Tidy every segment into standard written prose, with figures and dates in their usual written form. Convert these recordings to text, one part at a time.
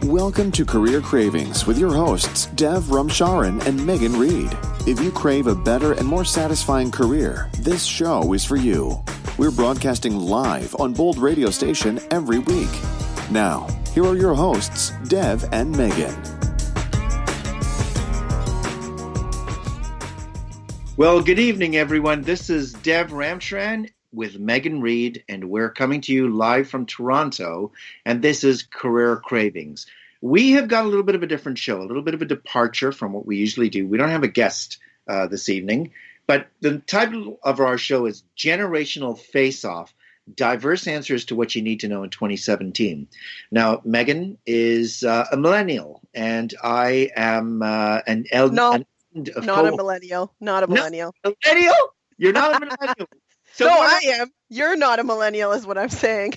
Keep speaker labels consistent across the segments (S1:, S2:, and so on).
S1: Welcome to Career Cravings with your hosts, Dev Ramcharan and Megan Reed. If you crave a better and more satisfying career, this show is for you. We're broadcasting live on Bold Radio Station every week. Now, here are your hosts, Dev and Megan.
S2: Well, good evening, everyone. This is Dev Ramcharan with Megan Reed, and we're coming to you live from Toronto, and this is Career Cravings. We have got a little bit of a different show, a little bit of a departure from what we usually do. We don't have a guest this evening, but the title of our show is Generational Face-Off, Diverse Answers to What You Need to Know in 2017. Now, Megan is a millennial, and I am an elder.
S3: Not a millennial. Not a millennial.
S2: Millennial? You're not a millennial. So
S3: no, I am. You're not a millennial is what I'm saying.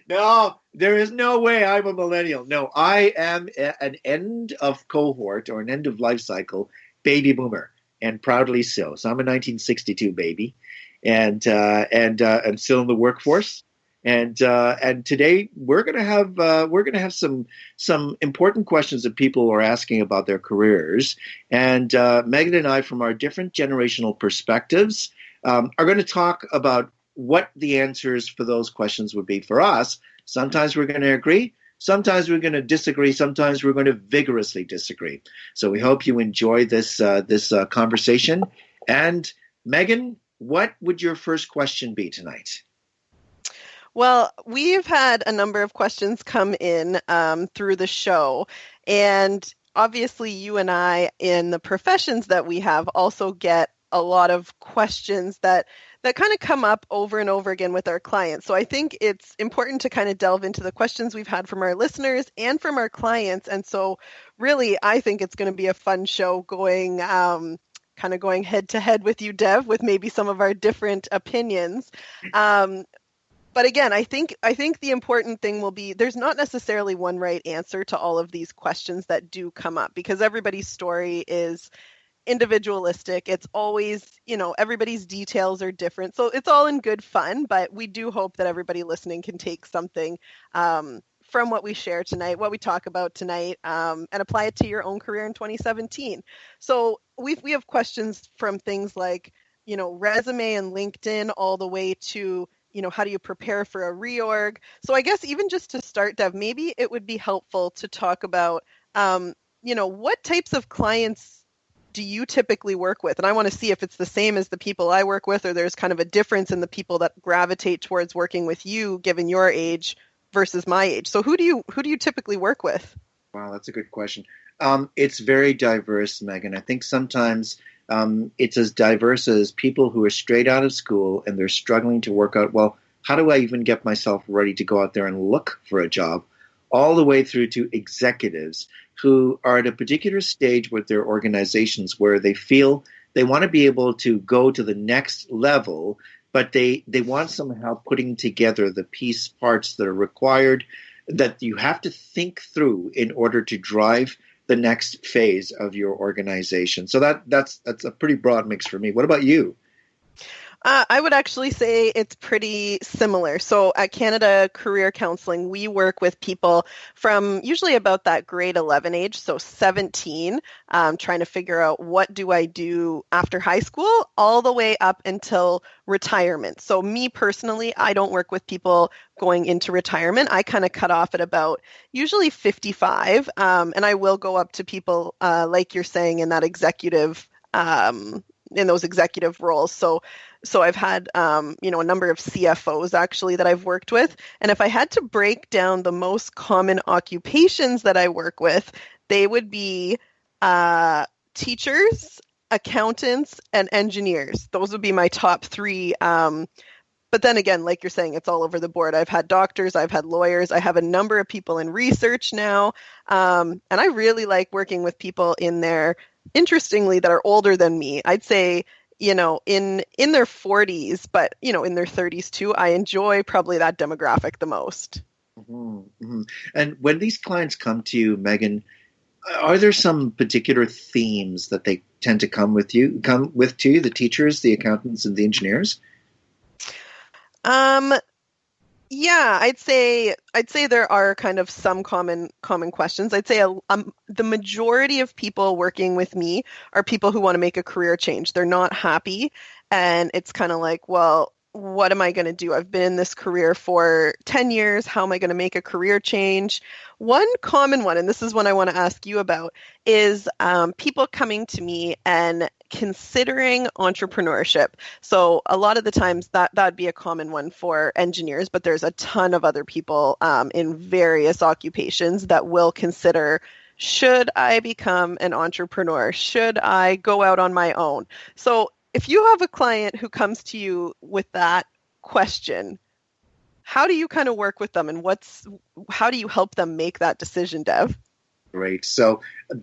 S2: No, there is no way I'm a millennial. No, I am an end of cohort or an end of life cycle baby boomer, and proudly so. So I'm a 1962 baby, and I'm still in the workforce. And today we're gonna have some important questions that people are asking about their careers. And Megan and I, from our different generational perspectives, are going to talk about what the answers for those questions would be for us. Sometimes we're going to agree, sometimes we're going to disagree, sometimes we're going to vigorously disagree. So we hope you enjoy this conversation. And Megan, what would your first question be tonight?
S3: Well, we've had a number of questions come in through the show, and obviously you and I, in the professions that we have, also get a lot of questions that kind of come up over and over again with our clients. So I think it's important to kind of delve into the questions we've had from our listeners and from our clients. And so really, I think it's going to be a fun show going head to head with you, Dev, with maybe some of our different opinions. But again, I think the important thing will be there's not necessarily one right answer to all of these questions that do come up, because everybody's story is individualistic. It's always, everybody's details are different. So it's all in good fun, but we do hope that everybody listening can take something from what we share tonight, what we talk about tonight, and apply it to your own career in 2017. So we have questions from things like, resume and LinkedIn, all the way to how do you prepare for a reorg? So I guess even just to start, Dev, maybe it would be helpful to talk about, what types of clients do you typically work with? And I want to see if it's the same as the people I work with, or there's kind of a difference in the people that gravitate towards working with you, given your age versus my age. So who do you typically work with? Wow,
S2: that's a good question. It's very diverse, Megan. I think sometimes it's as diverse as people who are straight out of school and they're struggling to work out, well, how do I even get myself ready to go out there and look for a job, all the way through to executives who are at a particular stage with their organizations where they feel they want to be able to go to the next level, but they want somehow putting together the piece parts that are required, that you have to think through in order to drive the next phase of your organization. So that's a pretty broad mix for me. What about you?
S3: I would actually say it's pretty similar. So at Canada Career Counseling, we work with people from usually about that grade 11 age, so 17, trying to figure out what do I do after high school, all the way up until retirement. So me personally, I don't work with people going into retirement. I kind of cut off at about usually 55, and I will go up to people like you're saying in that executive, in those executive roles. So I've had, a number of CFOs actually that I've worked with. And if I had to break down the most common occupations that I work with, they would be teachers, accountants, and engineers. Those would be my top three. But then again, like you're saying, it's all over the board. I've had doctors, I've had lawyers, I have a number of people in research now. And I really like working with people in there, interestingly, that are older than me. I'd say, in their 40s, but, in their 30s too. I enjoy probably that demographic the most.
S2: Mm-hmm, mm-hmm. And when these clients come to you, Megan, are there some particular themes that they tend to come with to you, the teachers, the accountants, and the engineers?
S3: Yeah, I'd say there are kind of some common questions. I'd say the majority of people working with me are people who want to make a career change. They're not happy, and it's kind of like, well, what am I going to do? I've been in this career for 10 years. How am I going to make a career change? One common one, and this is one I want to ask you about, is people coming to me and considering entrepreneurship. So a lot of the times that'd be a common one for engineers, but there's a ton of other people in various occupations that will consider, should I become an entrepreneur? Should I go out on my own? So if you have a client who comes to you with that question, how do you kind of work with them, and how do you help them make that decision, Dev?
S2: Great. So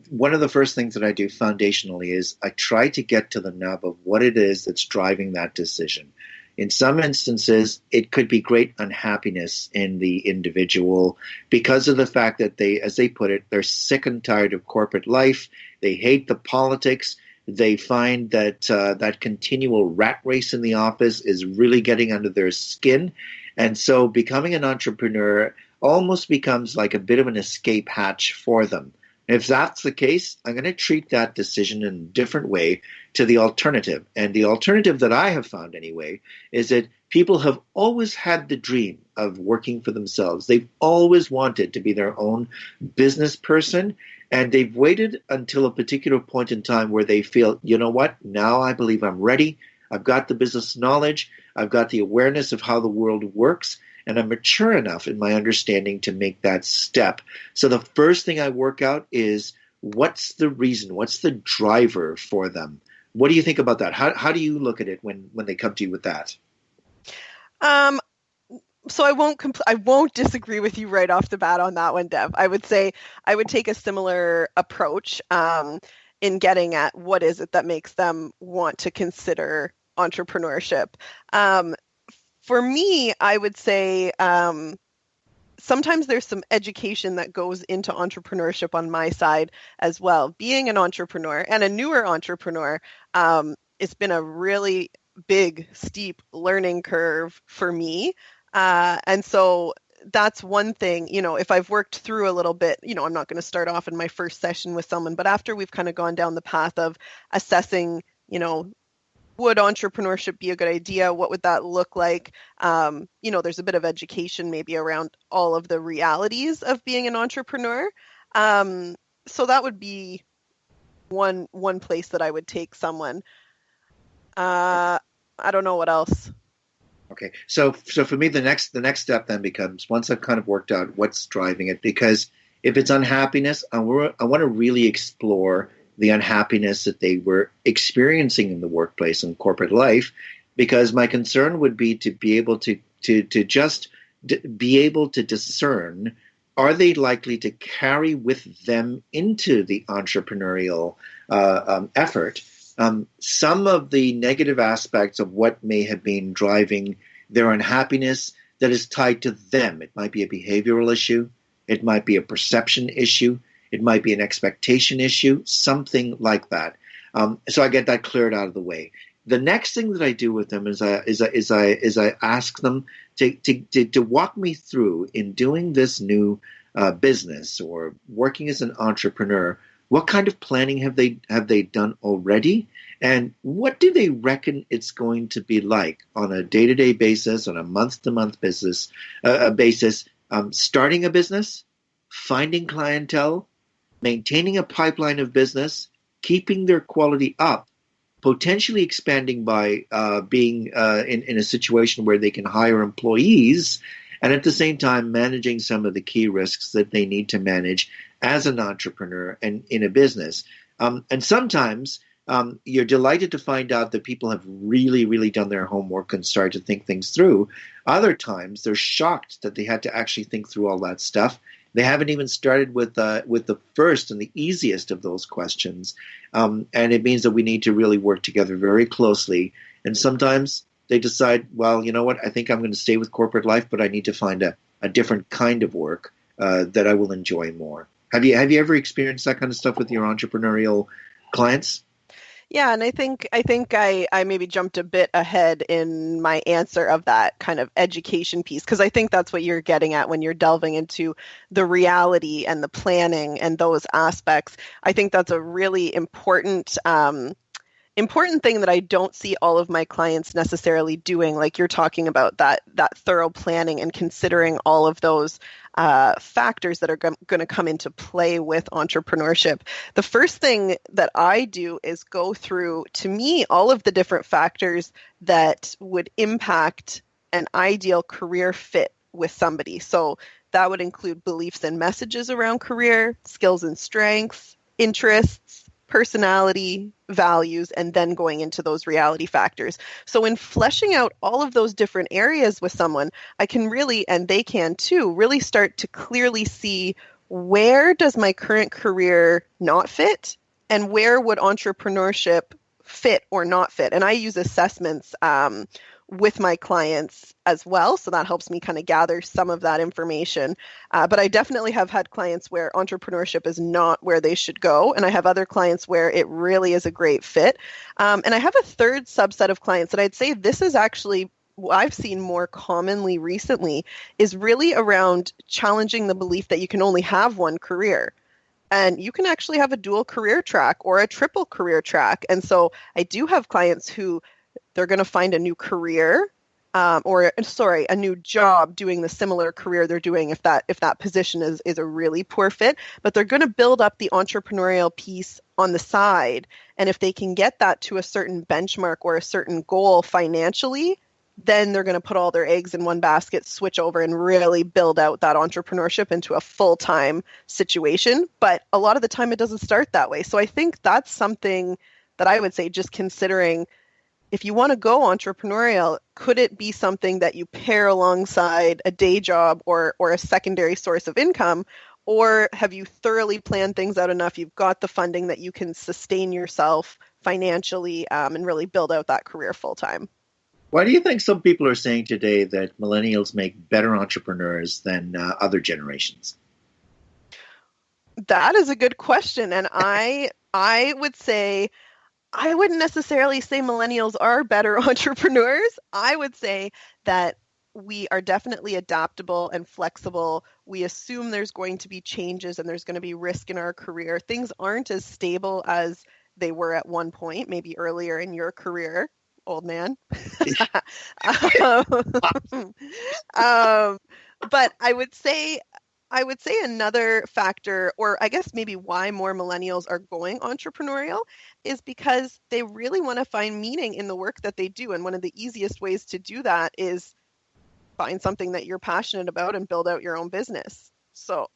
S2: one of the first things that I do foundationally is I try to get to the nub of what it is that's driving that decision. In some instances, it could be great unhappiness in the individual because of the fact that they, as they put it, they're sick and tired of corporate life. They hate the politics. They find that that continual rat race in the office is really getting under their skin. And so becoming an entrepreneur almost becomes like a bit of an escape hatch for them. If that's the case, I'm going to treat that decision in a different way to the alternative. And the alternative that I have found anyway is that people have always had the dream of working for themselves. They've always wanted to be their own business person. And they've waited until a particular point in time where they feel, you know what, now I believe I'm ready. I've got the business knowledge. I've got the awareness of how the world works. And I'm mature enough in my understanding to make that step. So the first thing I work out is, what's the reason? What's the driver for them? What do you think about that? How do you look at it when they come to you with that?
S3: So I won't disagree with you right off the bat on that one, Dev. I would say I would take a similar approach in getting at what is it that makes them want to consider entrepreneurship. For me, I would say sometimes there's some education that goes into entrepreneurship on my side as well. Being an entrepreneur and a newer entrepreneur, it's been a really big, steep learning curve for me. And so that's one thing, if I've worked through a little bit, I'm not going to start off in my first session with someone, but after we've kind of gone down the path of assessing, would entrepreneurship be a good idea? What would that look like? There's a bit of education maybe around all of the realities of being an entrepreneur. So that would be one place that I would take someone. I don't know what else.
S2: Okay, so for me, the next step then becomes, once I've kind of worked out what's driving it, because if it's unhappiness, I want to really explore the unhappiness that they were experiencing in the workplace and corporate life, because my concern would be to be able to just be able to discern, are they likely to carry with them into the entrepreneurial effort some of the negative aspects of what may have been driving their unhappiness that is tied to them. It might be a behavioral issue. It might be a perception issue. It might be an expectation issue, something like that. So I get that cleared out of the way. The next thing that I do with them is I ask them to walk me through, in doing this new business or working as an entrepreneur, what kind of planning have they done already, and what do they reckon it's going to be like on a day-to-day basis, on a month-to-month basis, starting a business, finding clientele, maintaining a pipeline of business, keeping their quality up, potentially expanding by being in a situation where they can hire employees, and at the same time managing some of the key risks that they need to manage as an entrepreneur and in a business. And sometimes you're delighted to find out that people have really, really done their homework and started to think things through. Other times they're shocked that they had to actually think through all that stuff. They haven't even started with the first and the easiest of those questions. And it means that we need to really work together very closely. And sometimes they decide, well, you know what, I think I'm going to stay with corporate life, but I need to find a different kind of work that I will enjoy more. Have you ever experienced that kind of stuff with your entrepreneurial clients?
S3: Yeah, and I think I maybe jumped a bit ahead in my answer of that kind of education piece because I think that's what you're getting at when you're delving into the reality and the planning and those aspects. I think that's a really important thing that I don't see all of my clients necessarily doing, like you're talking about that thorough planning and considering all of those factors that are going to come into play with entrepreneurship. The first thing that I do is go through, to me, all of the different factors that would impact an ideal career fit with somebody. So that would include beliefs and messages around career, skills and strengths, interests, personality, values, and then going into those reality factors. So in fleshing out all of those different areas with someone, I can really, and they can too, really start to clearly see where does my current career not fit and where would entrepreneurship fit or not fit. And I use assessments with my clients as well. So that helps me kind of gather some of that information. But I definitely have had clients where entrepreneurship is not where they should go. And I have other clients where it really is a great fit. And I have a third subset of clients that I'd say this is actually what I've seen more commonly recently is really around challenging the belief that you can only have one career. And you can actually have a dual career track or a triple career track. And so I do have clients who they're going to find a new career a new job doing the similar career they're doing if that position is a really poor fit, but they're going to build up the entrepreneurial piece on the side. And if they can get that to a certain benchmark or a certain goal financially, then they're going to put all their eggs in one basket, switch over and really build out that entrepreneurship into a full-time situation. But a lot of the time it doesn't start that way. So I think that's something that I would say, just considering if you want to go entrepreneurial, could it be something that you pair alongside a day job or a secondary source of income? Or have you thoroughly planned things out enough? You've got the funding that you can sustain yourself financially and really build out that career full time.
S2: Why do you think some people are saying today that millennials make better entrepreneurs than other generations?
S3: That is a good question. And I would say, I wouldn't necessarily say millennials are better entrepreneurs. I would say that we are definitely adaptable and flexible. We assume there's going to be changes and there's going to be risk in our career. Things aren't as stable as they were at one point, maybe earlier in your career, old man. But I would say another factor, or I guess maybe why more millennials are going entrepreneurial, is because they really want to find meaning in the work that they do. And one of the easiest ways to do that is find something that you're passionate about and build out your own business. So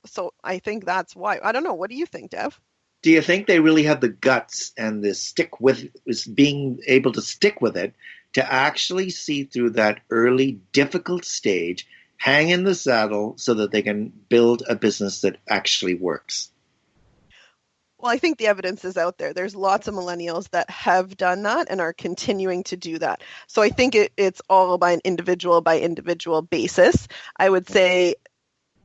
S3: I think that's why. I don't know. What do you think, Dev?
S2: Do you think they really have the guts and being able to stick with it to actually see through that early difficult stage, hang in the saddle so that they can build a business that actually works?
S3: Well, I think the evidence is out there. There's lots of millennials that have done that and are continuing to do that. So I think it's all by an individual basis. I would say,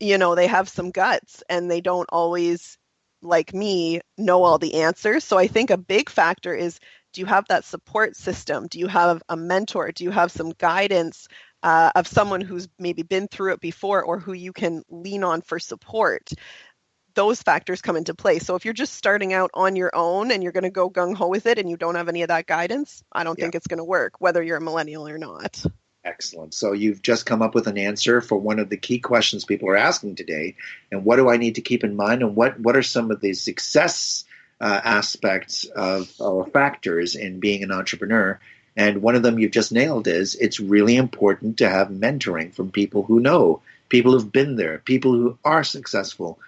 S3: they have some guts and they don't always, like me, know all the answers. So I think a big factor is, do you have that support system? Do you have a mentor? Do you have some guidance of someone who's maybe been through it before or who you can lean on for support? Those factors come into play. So if you're just starting out on your own and you're going to go gung-ho with it and you don't have any of that guidance, I don't think it's going to work, whether you're a millennial or not.
S2: Excellent. So you've just come up with an answer for one of the key questions people are asking today. And what do I need to keep in mind? And what are some of the success aspects or factors in being an entrepreneur? And one of them you've just nailed is it's really important to have mentoring from people who know, people who've been there, people who are successful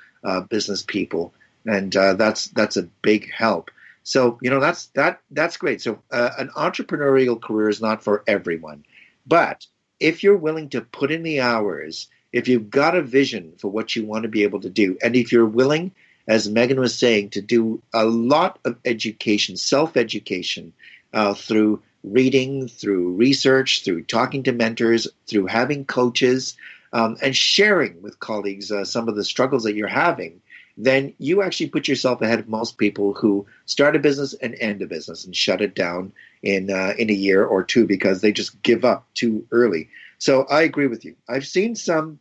S2: business people. And that's a big help. So, that's great. So an entrepreneurial career is not for everyone. But if you're willing to put in the hours, if you've got a vision for what you want to be able to do, and if you're willing, as Megan was saying, to do a lot of education, self-education, through reading, through research, through talking to mentors, through having coaches, and sharing with colleagues some of the struggles that you're having, then you actually put yourself ahead of most people who start a business and end a business and shut it down in a year or two because they just give up too early. So I agree with you. I've seen some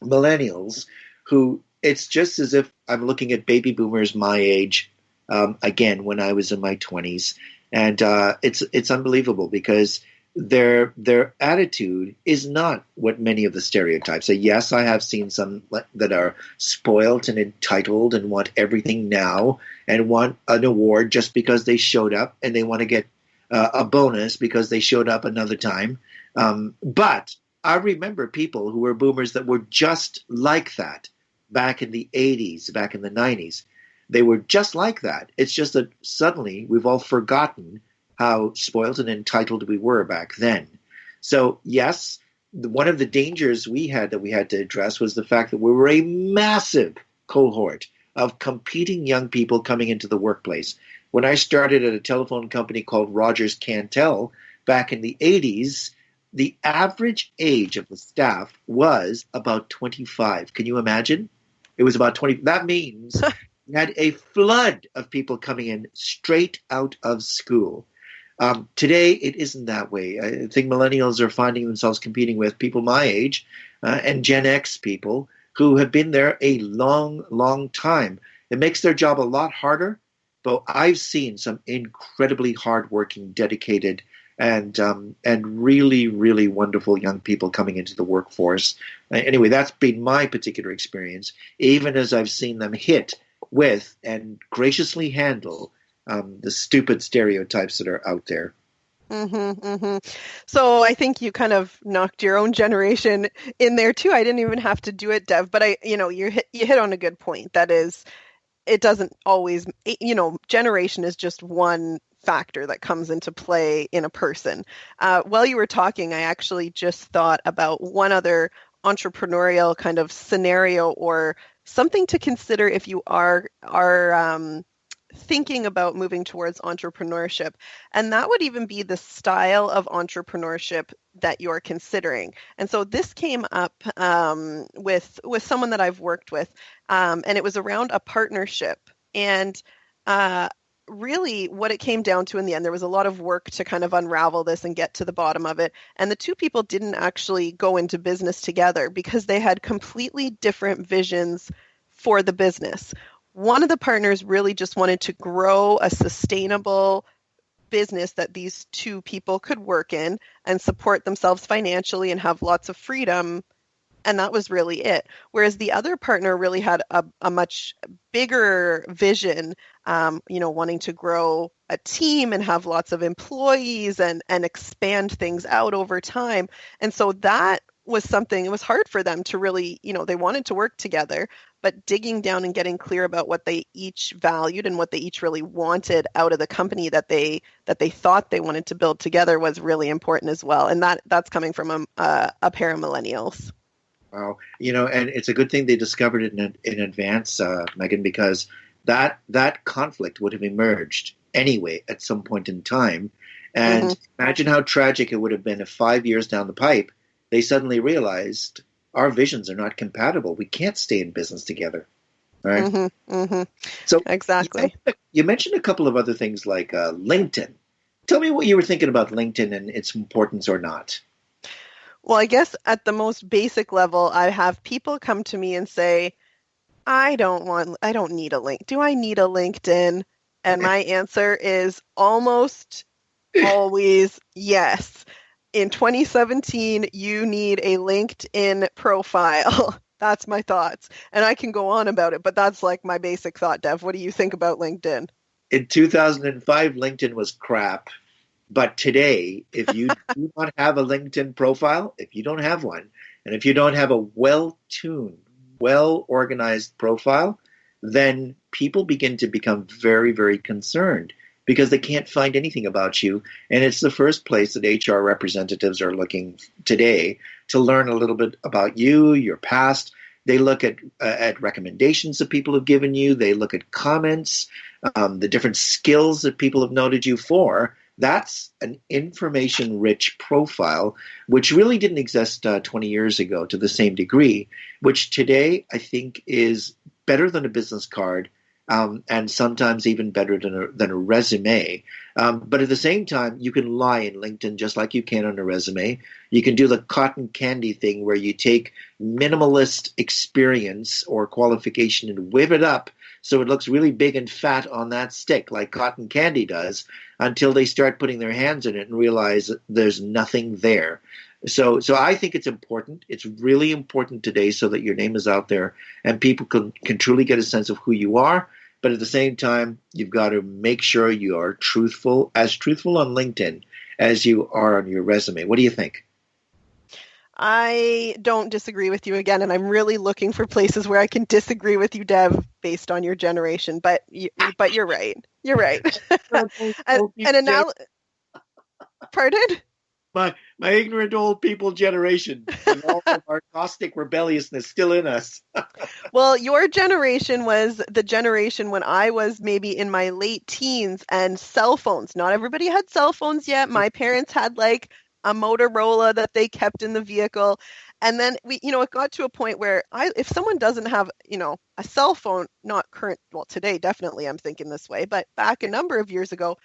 S2: millennials who it's just as if I'm looking at baby boomers my age again when I was in my 20s, and it's unbelievable because their attitude is not what many of the stereotypes. So yes, I have seen some that are spoilt and entitled and want everything now and want an award just because they showed up, and they want to get a bonus because they showed up another time. But I remember people who were boomers that were just like that back in the 80s, back in the 90s. They were just like that. It's just that suddenly we've all forgotten how spoiled and entitled we were back then. So yes, one of the dangers we had to address was the fact that we were a massive cohort of competing young people coming into the workplace. When I started at a telephone company called Rogers Cantel back in the 80s, the average age of the staff was about 25. Can you imagine? It was about 20. That means you had a flood of people coming in straight out of school. Today, it isn't that way. I think millennials are finding themselves competing with people my age and Gen X people who have been there a long, long time. It makes their job a lot harder, but I've seen some incredibly hardworking, dedicated, and really, really wonderful young people coming into the workforce. Anyway, that's been my particular experience, even as I've seen them hit with and graciously handle the stupid stereotypes that are out there.
S3: So I think you kind of knocked your own generation in there too. I didn't even have to do it, Dev, but you hit on a good point. That is, it doesn't always, generation is just one factor that comes into play in a person. While you were talking, I actually just thought about one other entrepreneurial kind of scenario or something to consider if you are thinking about moving towards entrepreneurship. And that would even be the style of entrepreneurship that you're considering. And so this came up with someone that I've worked with, and it was around a partnership. And really what it came down to in the end, there was a lot of work to kind of unravel this and get to the bottom of it. And the two people didn't actually go into business together because they had completely different visions for the business. One of the partners really just wanted to grow a sustainable business that these two people could work in and support themselves financially and have lots of freedom. And that was really it. Whereas the other partner really had a much bigger vision, wanting to grow a team and have lots of employees and expand things out over time. And so that was something, it was hard for them to really, they wanted to work together, but digging down and getting clear about what they each valued and what they each really wanted out of the company that they thought they wanted to build together was really important as well. And that's coming from a pair of millennials.
S2: Wow. And it's a good thing they discovered it in advance, Megan, because that conflict would have emerged anyway at some point in time. And imagine how tragic it would have been if 5 years down the pipe, they suddenly realized our visions are not compatible. We can't stay in business together. Right? So
S3: exactly.
S2: You mentioned a couple of other things like LinkedIn. Tell me what you were thinking about LinkedIn and its importance or not.
S3: Well, I guess at the most basic level, I have people come to me and say, I don't need a link. Do I need a LinkedIn? And my answer is almost always yes. In 2017, you need a LinkedIn profile. That's my thoughts. And I can go on about it, but that's like my basic thought, Dev. What do you think about LinkedIn?
S2: In 2005, LinkedIn was crap. But today, if you do not have a LinkedIn profile, if you don't have one, and if you don't have a well-tuned, well-organized profile, then people begin to become very, very concerned because they can't find anything about you. And it's the first place that HR representatives are looking today to learn a little bit about you, your past. They look at recommendations that people have given you. They look at comments, the different skills that people have noted you for. That's an information-rich profile, which really didn't exist 20 years ago to the same degree, which today I think is better than a business card, and sometimes even better than a resume. But at the same time, you can lie in LinkedIn just like you can on a resume. You can do the cotton candy thing where you take minimalist experience or qualification and whip it up so it looks really big and fat on that stick like cotton candy does, until they start putting their hands in it and realize there's nothing there. So I think it's important. It's really important today so that your name is out there and people can truly get a sense of who you are. But at the same time, you've got to make sure you are truthful on LinkedIn as you are on your resume. What do you think?
S3: I don't disagree with you again, and I'm really looking for places where I can disagree with you, Dev, based on your generation. But you're right. You're right. Pardon?
S2: My ignorant old people generation, and all of our caustic rebelliousness still in us.
S3: Well, your generation was the generation when I was maybe in my late teens, and cell phones. Not everybody had cell phones yet. My parents had like a Motorola that they kept in the vehicle. And then it got to a point where if someone doesn't have, a cell phone, not current, well, today, definitely I'm thinking this way, but back a number of years ago,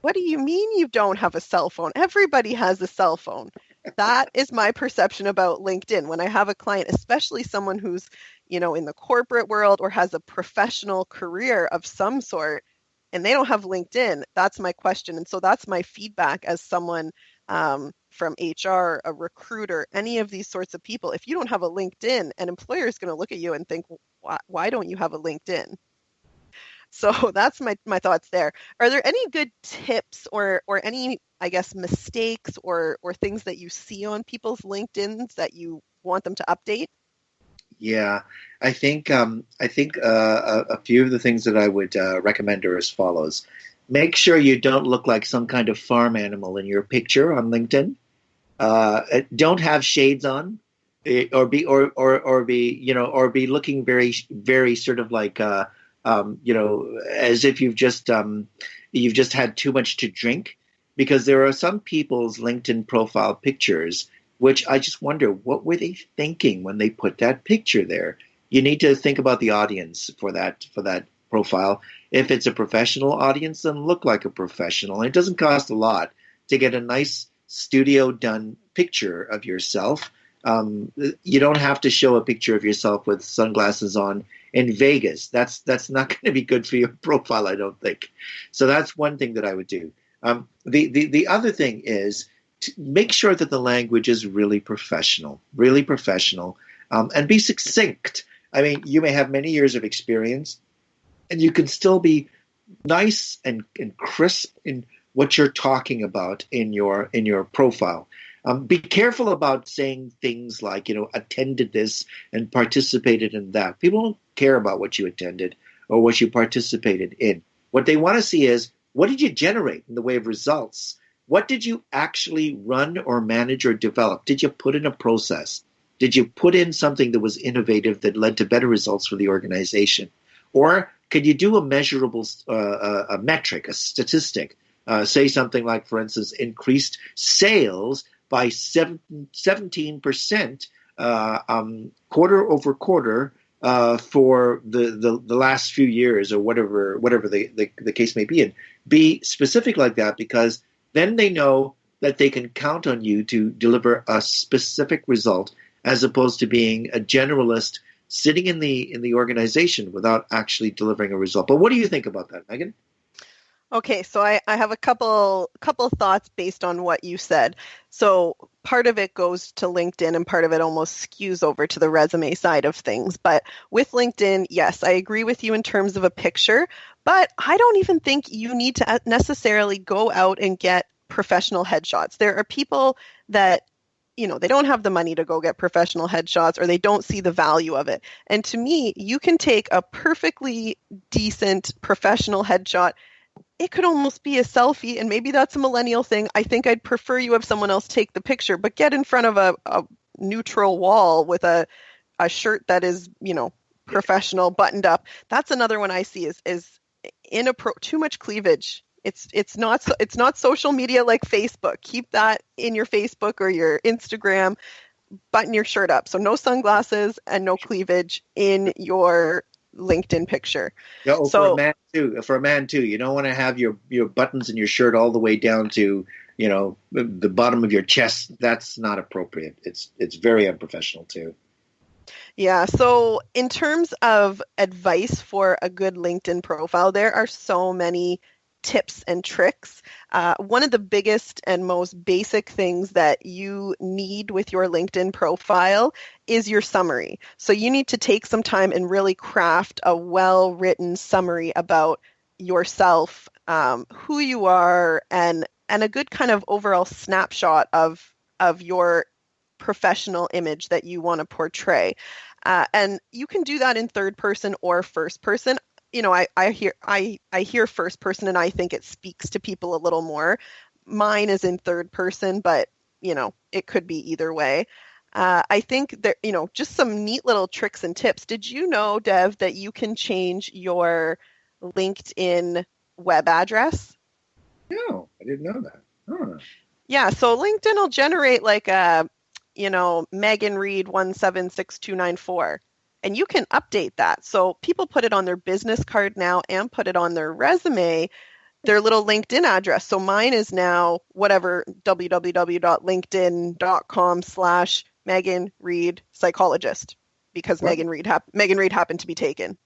S3: what do you mean you don't have a cell phone? Everybody has a cell phone. That is my perception about LinkedIn. When I have a client, especially someone who's, in the corporate world or has a professional career of some sort, and they don't have LinkedIn, that's my question. And so that's my feedback as someone from HR, a recruiter, any of these sorts of people. If you don't have a LinkedIn, an employer is going to look at you and think, why don't you have a LinkedIn? So that's my thoughts there. Are there any good tips or any, I guess, mistakes or things that you see on people's LinkedIns that you want them to update?
S2: Yeah, I think a few of the things that I would recommend are as follows. Make sure you don't look like some kind of farm animal in your picture on LinkedIn. Don't have shades on, or be looking very, very sort of like as if you've just had too much to drink, because there are some people's LinkedIn profile pictures which I just wonder, what were they thinking when they put that picture there? You need to think about the audience for that profile. If it's a professional audience, then look like a professional. And it doesn't cost a lot to get a nice studio done picture of yourself. You don't have to show a picture of yourself with sunglasses on in Vegas. That's not going to be good for your profile, I don't think. So that's one thing that I would do. The other thing is to make sure that the language is really professional, and be succinct. I mean, you may have many years of experience, and you can still be nice and crisp in what you're talking about in your profile. Be careful about saying things like, attended this and participated in that. People don't care about what you attended or what you participated in. What they want to see is, what did you generate in the way of results? What did you actually run or manage or develop? Did you put in a process? Did you put in something that was innovative that led to better results for the organization? Or could you do a measurable a metric, a statistic? Say something like, for instance, increased sales by 17% quarter over quarter for the last few years, or whatever the case may be. And be specific like that, because then they know that they can count on you to deliver a specific result, as opposed to being a generalist sitting in the organization without actually delivering a result. But what do you think about that, Megan?
S3: Okay, so I have a couple thoughts based on what you said. So part of it goes to LinkedIn and part of it almost skews over to the resume side of things. But with LinkedIn, yes, I agree with you in terms of a picture, but I don't even think you need to necessarily go out and get professional headshots. There are people that, they don't have the money to go get professional headshots, or they don't see the value of it. And to me, you can take a perfectly decent professional headshot. It could almost be a selfie, and maybe that's a millennial thing. I think I'd prefer you have someone else take the picture, but get in front of a neutral wall with a shirt that is, professional, buttoned up. That's another one I see is too much cleavage. It's not social media like Facebook. Keep that in your Facebook or your Instagram. Button your shirt up. So no sunglasses and no cleavage in your LinkedIn picture.
S2: Yeah, for
S3: So
S2: a man too. For a man too, you don't want to have your buttons in your shirt all the way down to the bottom of your chest. That's not appropriate. It's very unprofessional too.
S3: yeah, so in terms of advice for a good LinkedIn profile, there are so many tips and tricks. One of the biggest and most basic things that you need with your LinkedIn profile is your summary. So you need to take some time and really craft a well-written summary about yourself, who you are, and a good kind of overall snapshot of your professional image that you want to portray. And you can do that in third person or first person. I hear first person and I think it speaks to people a little more. Mine is in third person, but it could be either way. I think that, just some neat little tricks and tips. Did you know, Dev, that you can change your LinkedIn web address?
S2: No, I didn't know that. Oh.
S3: Yeah, so LinkedIn will generate like a, Megan Reed 176294. And you can update that. So people put it on their business card now and put it on their resume, their little LinkedIn address. So mine is now www.linkedin.com/Megan Reed psychologist, because
S2: Wow.
S3: Megan Reed happened to be taken.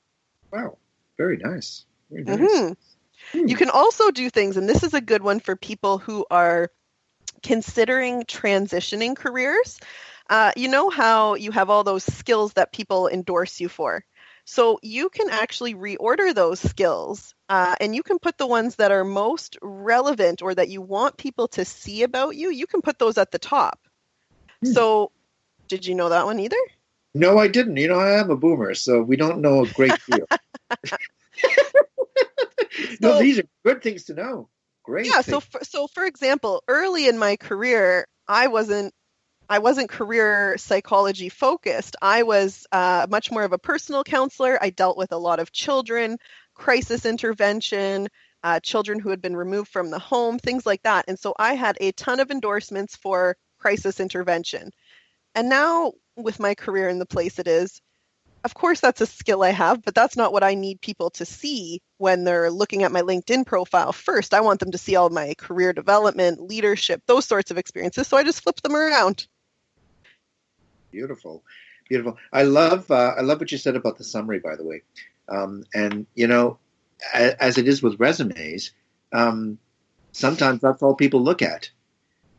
S2: Wow, very nice. Very nice.
S3: Mm-hmm. You can also do things, and this is a good one for people who are considering transitioning careers. You know how you have all those skills that people endorse you for? So you can actually reorder those skills, and you can put the ones that are most relevant or that you want people to see about you. You can put those at the top. So did you know that one either?
S2: No, I didn't. I am a boomer, so we don't know a great deal. No, these are good things to know. Great.
S3: Yeah.
S2: Things.
S3: So for example, early in my career, I wasn't career psychology focused. I was much more of a personal counselor. I dealt with a lot of children, crisis intervention, children who had been removed from the home, things like that. And so I had a ton of endorsements for crisis intervention. And now with my career in the place it is, of course, that's a skill I have, but that's not what I need people to see when they're looking at my LinkedIn profile. First, I want them to see all my career development, leadership, those sorts of experiences. So I just flip them around.
S2: Beautiful, beautiful. I love what you said about the summary, by the way. And as it is with resumes, sometimes that's all people look at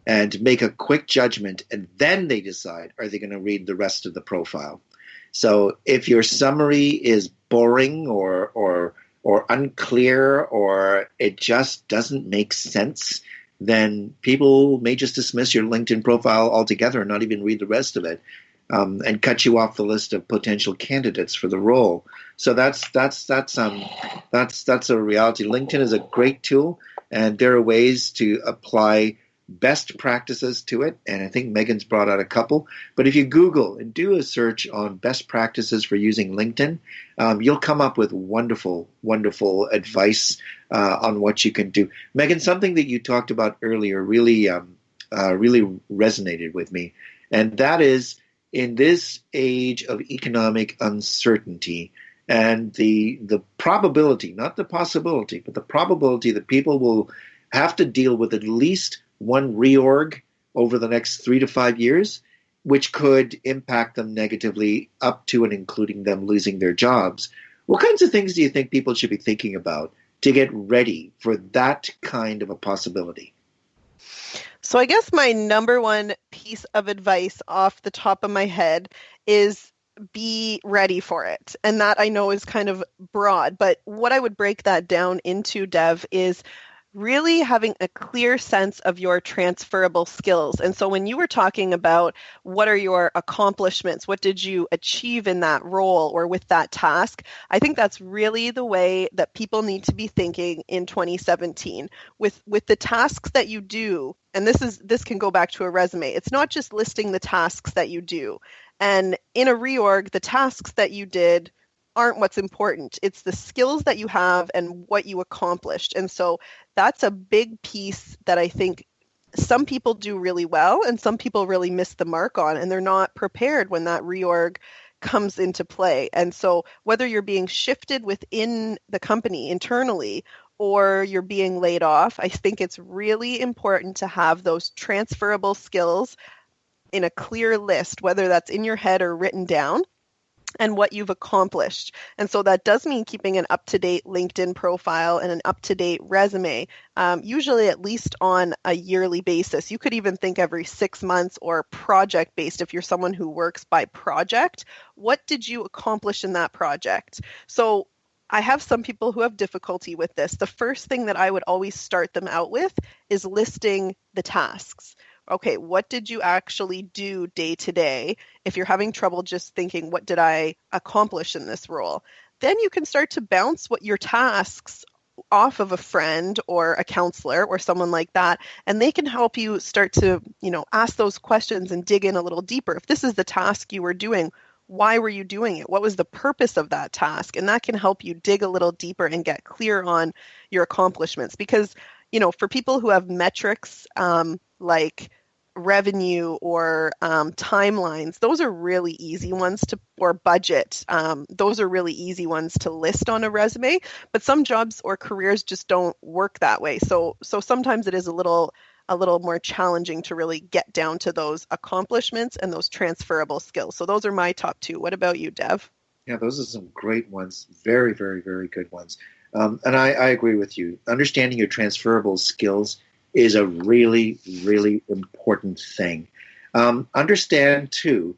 S2: and make a quick judgment, and then they decide, are they going to read the rest of the profile? So if your summary is boring or unclear, or it just doesn't make sense, then people may just dismiss your LinkedIn profile altogether and not even read the rest of it, and cut you off the list of potential candidates for the role. So that's a reality. LinkedIn is a great tool, and there are ways to apply best practices to it, and I think Megan's brought out a couple. But if you Google and do a search on best practices for using LinkedIn, you'll come up with wonderful, wonderful advice on what you can do. Megan, something that you talked about earlier really resonated with me, and that is, in this age of economic uncertainty and the probability, not the possibility, but the probability that people will have to deal with at least one reorg over the next 3 to 5 years, which could impact them negatively up to and including them losing their jobs. What kinds of things do you think people should be thinking about to get ready for that kind of a possibility?
S3: So I guess my number one piece of advice off the top of my head is be ready for it. And that I know is kind of broad, but what I would break that down into, Dev, is really having a clear sense of your transferable skills. And so when you were talking about what are your accomplishments, what did you achieve in that role or with that task, I think that's really the way that people need to be thinking in 2017 with the tasks that you do. And this can go back to a resume. It's not just listing the tasks that you do. And in a reorg, the tasks that you did aren't what's important. It's the skills that you have and what you accomplished. And so that's a big piece that I think some people do really well and some people really miss the mark on, and they're not prepared when that reorg comes into play. And so whether you're being shifted within the company internally or you're being laid off, I think it's really important to have those transferable skills in a clear list, whether that's in your head or written down, and what you've accomplished. And so that does mean keeping an up-to-date LinkedIn profile and an up-to-date resume, usually at least on a yearly basis. You could even think every 6 months or project-based if you're someone who works by project. What did you accomplish in that project? So I have some people who have difficulty with this. The first thing that I would always start them out with is listing the tasks. Okay, what did you actually do day to day? If you're having trouble just thinking, what did I accomplish in this role? Then you can start to bounce what your tasks off of a friend or a counselor or someone like that, and they can help you start to, ask those questions and dig in a little deeper. If this is the task you were doing, why were you doing it? What was the purpose of that task? And that can help you dig a little deeper and get clear on your accomplishments. Because, for people who have metrics like revenue or timelines, those are really easy ones or budget. Those are really easy ones to list on a resume, but some jobs or careers just don't work that way. So sometimes it is a little more challenging to really get down to those accomplishments and those transferable skills. So those are my top 2. What about you, Dev?
S2: Yeah, those are some great ones. Very, very, very good ones. And I agree with you. Understanding your transferable skills is a really, really important thing. Understand, too,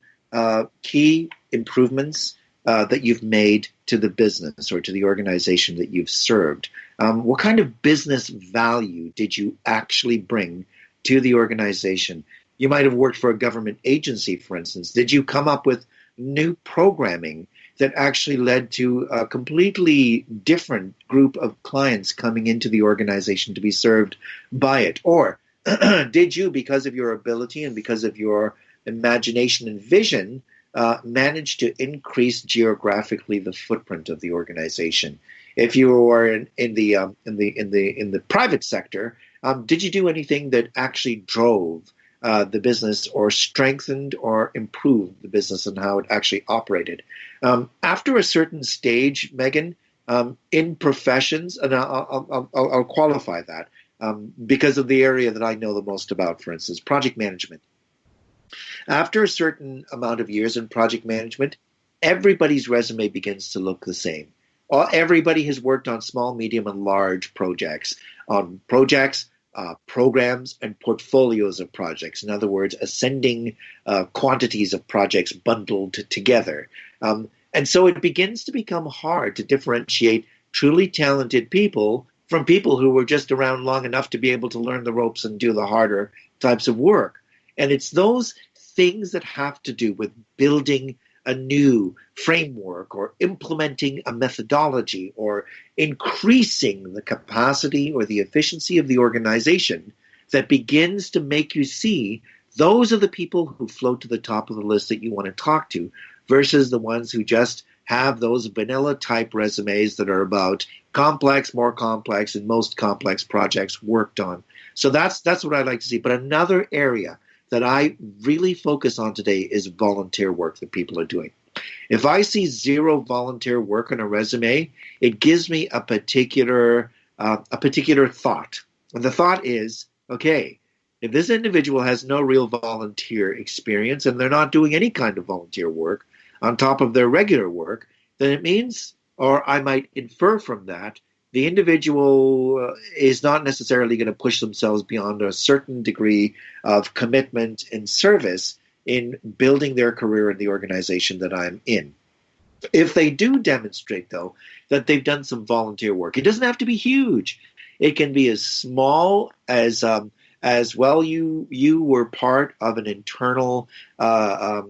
S2: key improvements that you've made to the business or to the organization that you've served. What kind of business value did you actually bring to the organization? You might have worked for a government agency, for instance. Did you come up with new programming that actually led to a completely different group of clients coming into the organization to be served by it? Or did you, because of your ability and because of your imagination and vision, manage to increase geographically the footprint of the organization? If you are in the private sector, did you do anything that actually drove the business or strengthened or improved the business and how it actually operated? After a certain stage, Megan, in professions, and I'll qualify that because of the area that I know the most about, for instance, project management. After a certain amount of years in project management, everybody's resume begins to look the same. Everybody has worked on small, medium, and large projects, programs, and portfolios of projects. In other words, ascending quantities of projects bundled together. And so it begins to become hard to differentiate truly talented people from people who were just around long enough to be able to learn the ropes and do the harder types of work. And it's those things that have to do with building a new framework or implementing a methodology or increasing the capacity or the efficiency of the organization that begins to make you see those are the people who float to the top of the list that you want to talk to versus the ones who just have those vanilla type resumes that are about more complex, and most complex projects worked on. So that's what I like to see. But another area that I really focus on today is volunteer work that people are doing. If I see zero volunteer work on a resume, it gives me a particular thought. And the thought is, okay, if this individual has no real volunteer experience and they're not doing any kind of volunteer work on top of their regular work, then it means, or I might infer from that, the individual is not necessarily going to push themselves beyond a certain degree of commitment and service in building their career in the organization that I'm in. If they do demonstrate, though, that they've done some volunteer work, it doesn't have to be huge. It can be as small as well. You were part of an internal a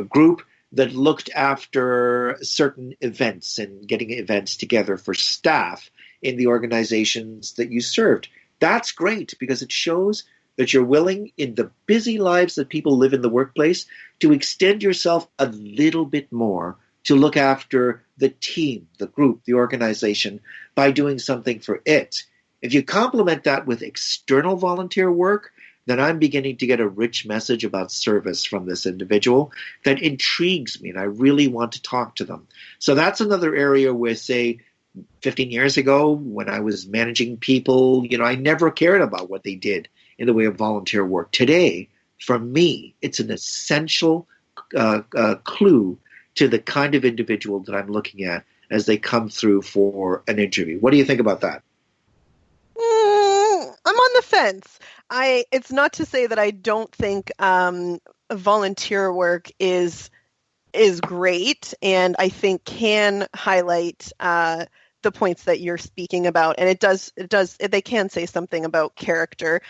S2: group that looked after certain events and getting events together for staff in the organizations that you served. That's great because it shows that you're willing, in the busy lives that people live in the workplace, to extend yourself a little bit more to look after the team, the group, the organization by doing something for it. If you complement that with external volunteer work, then I'm beginning to get a rich message about service from this individual that intrigues me, and I really want to talk to them. So that's another area where, say, 15 years ago, when I was managing people, I never cared about what they did in the way of volunteer work. Today, for me, it's an essential clue to the kind of individual that I'm looking at as they come through for an interview. What do you think about that?
S3: I'm on the fence. It's not to say that I don't think volunteer work is great, and I think can highlight the points that you're speaking about, and they can say something about character.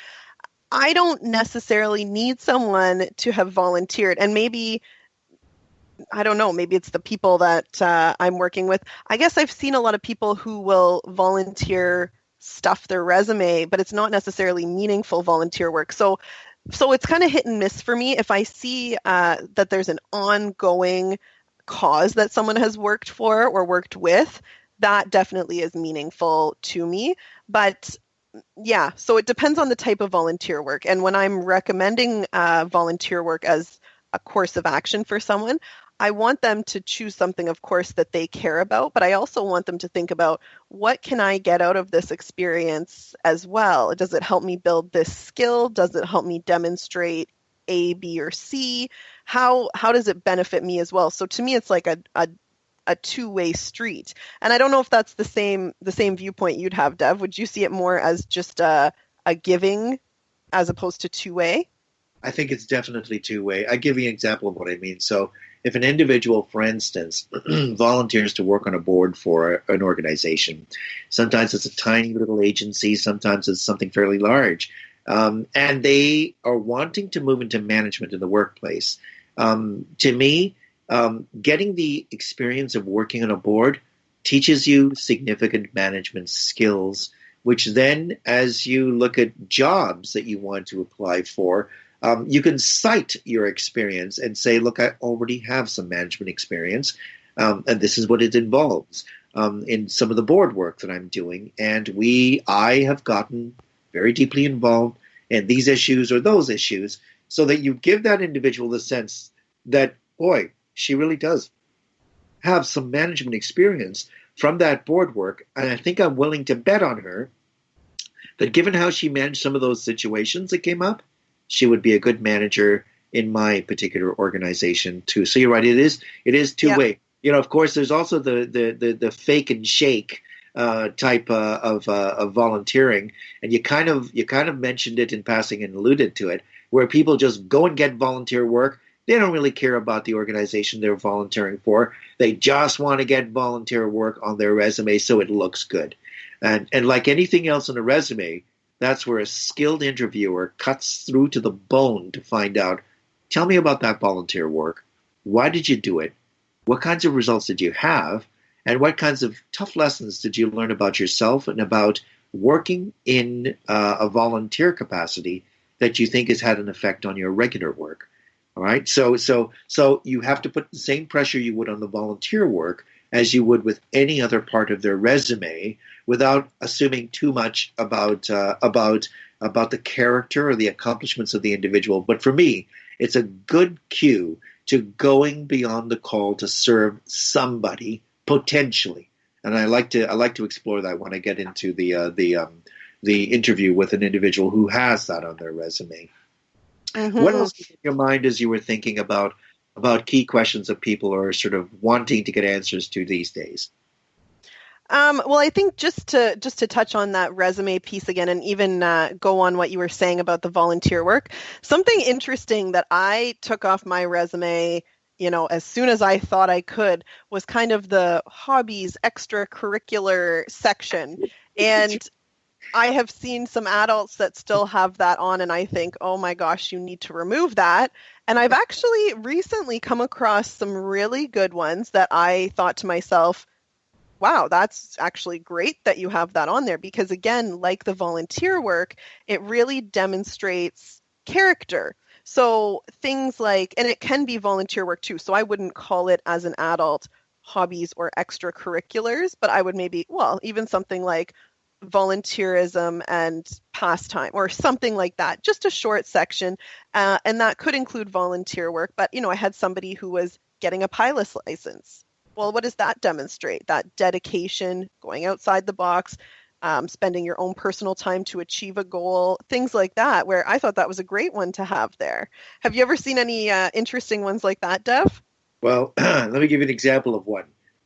S3: I don't necessarily need someone to have volunteered, and maybe, I don't know, maybe it's the people that I'm working with. I guess I've seen a lot of people who will volunteer stuff their resume, but it's not necessarily meaningful volunteer work. So it's kind of hit and miss for me. If I see that there's an ongoing cause that someone has worked for or worked with, that definitely is meaningful to me. But yeah, so it depends on the type of volunteer work. And when I'm recommending volunteer work as a course of action for someone, I want them to choose something, of course, that they care about, but I also want them to think about, what can I get out of this experience as well? Does it help me build this skill? Does it help me demonstrate A, B, or C? How does it benefit me as well? So to me, it's like a two-way street. And I don't know if that's the same viewpoint you'd have, Dev. Would you see it more as just a giving as opposed to two-way?
S2: I think it's definitely two-way. I give you an example of what I mean. So if an individual, for instance, volunteers to work on a board for an organization, sometimes it's a tiny little agency, sometimes it's something fairly large, and they are wanting to move into management in the workplace. To me, getting the experience of working on a board teaches you significant management skills, which then, as you look at jobs that you want to apply for, you can cite your experience and say, look, I already have some management experience, and this is what it involves in some of the board work that I'm doing. And I have gotten very deeply involved in these issues or those issues, so that you give that individual the sense that, boy, she really does have some management experience from that board work. And I think I'm willing to bet on her that, given how she managed some of those situations that came up, she would be a good manager in my particular organization too. So you're right; it is two-way. Yeah. Of course, there's also the fake and shake type of volunteering, and you kind of mentioned it in passing and alluded to it, where people just go and get volunteer work. They don't really care about the organization they're volunteering for. They just want to get volunteer work on their resume so it looks good. And like anything else on a resume, that's where a skilled interviewer cuts through to the bone to find out, tell me about that volunteer work. Why did you do it? What kinds of results did you have? And what kinds of tough lessons did you learn about yourself and about working in a volunteer capacity that you think has had an effect on your regular work? All right. So you have to put the same pressure you would on the volunteer work as you would with any other part of their resume, without assuming too much about the character or the accomplishments of the individual. But for me, it's a good cue to going beyond the call to serve somebody potentially. And I like to explore that when I get into the interview with an individual who has that on their resume. Mm-hmm. What else was in your mind as you were thinking about key questions that people are sort of wanting to get answers to these days?
S3: Well, I think just to touch on that resume piece again, and even go on what you were saying about the volunteer work, something interesting that I took off my resume, as soon as I thought I could, was kind of the hobbies, extracurricular section. And I have seen some adults that still have that on, and I think, oh my gosh, you need to remove that. And I've actually recently come across some really good ones that I thought to myself, wow, that's actually great that you have that on there, because again, like the volunteer work, it really demonstrates character. So things like, and it can be volunteer work too, so I wouldn't call it as an adult hobbies or extracurriculars, but I would maybe, even something like volunteerism and pastime or something like that, just a short section. And that could include volunteer work. But, I had somebody who was getting a pilot's license. Well, what does that demonstrate? That dedication, going outside the box, spending your own personal time to achieve a goal, things like that, where I thought that was a great one to have there. Have you ever seen any interesting ones like that, Dev?
S2: Well, let me give you an example of one.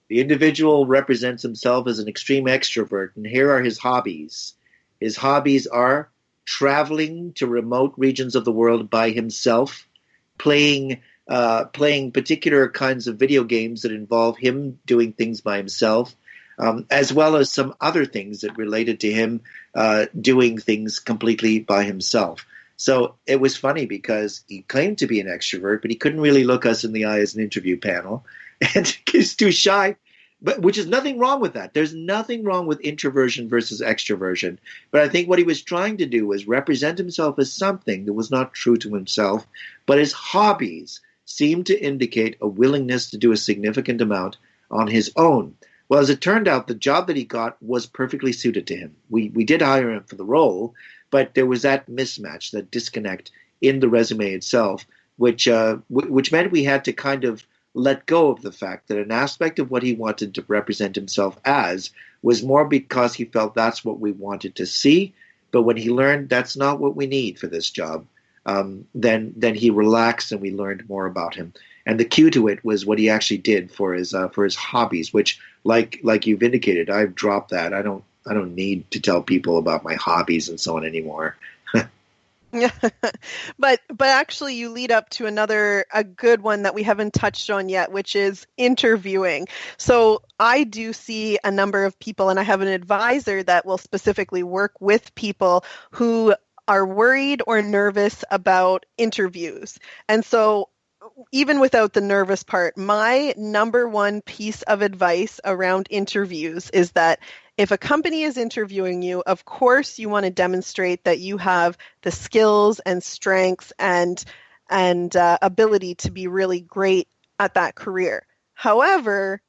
S2: The individual represents himself as an extreme extrovert, and here are his hobbies. His hobbies are traveling to remote regions of the world by himself, playing particular kinds of video games that involve him doing things by himself, as well as some other things that related to him doing things completely by himself. So it was funny because he claimed to be an extrovert, but he couldn't really look us in the eye as an interview panel, and he's too shy. But which is nothing wrong with that. There's nothing wrong with introversion versus extroversion. But I think what he was trying to do was represent himself as something that was not true to himself, but his hobbies seemed to indicate a willingness to do a significant amount on his own. Well, as it turned out, the job that he got was perfectly suited to him. We did hire him for the role, but there was that mismatch, that disconnect in the resume itself, which meant we had to kind of let go of the fact that an aspect of what he wanted to represent himself as was more because he felt that's what we wanted to see. But when he learned that's not what we need for this job, then he relaxed and we learned more about him. And the cue to it was what he actually did for his hobbies, which, like you've indicated, I've dropped that. I don't need to tell people about my hobbies and so on anymore.
S3: But actually you lead up to a good one that we haven't touched on yet, which is interviewing. So I do see a number of people, and I have an advisor that will specifically work with people who are worried or nervous about interviews. And so even without the nervous part, my number one piece of advice around interviews is that if a company is interviewing you, of course you want to demonstrate that you have the skills and strengths and ability to be really great at that career. However,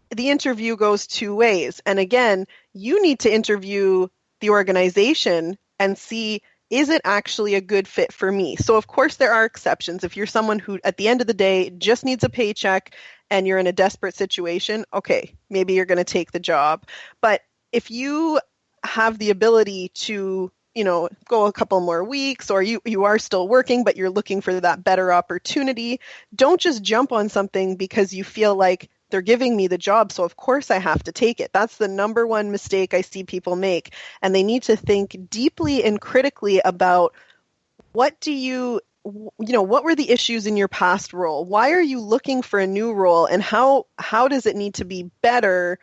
S3: the interview goes two ways. And again, you need to interview the organization and see, is it actually a good fit for me? So of course there are exceptions. If you're someone who at the end of the day just needs a paycheck and you're in a desperate situation, okay, maybe you're going to take the job. But if you have the ability to, go a couple more weeks, or you are still working, but you're looking for that better opportunity, don't just jump on something because you feel like they're giving me the job, so of course I have to take it. That's the number one mistake I see people make. And they need to think deeply and critically about what were the issues in your past role? Why are you looking for a new role? And how does it need to be better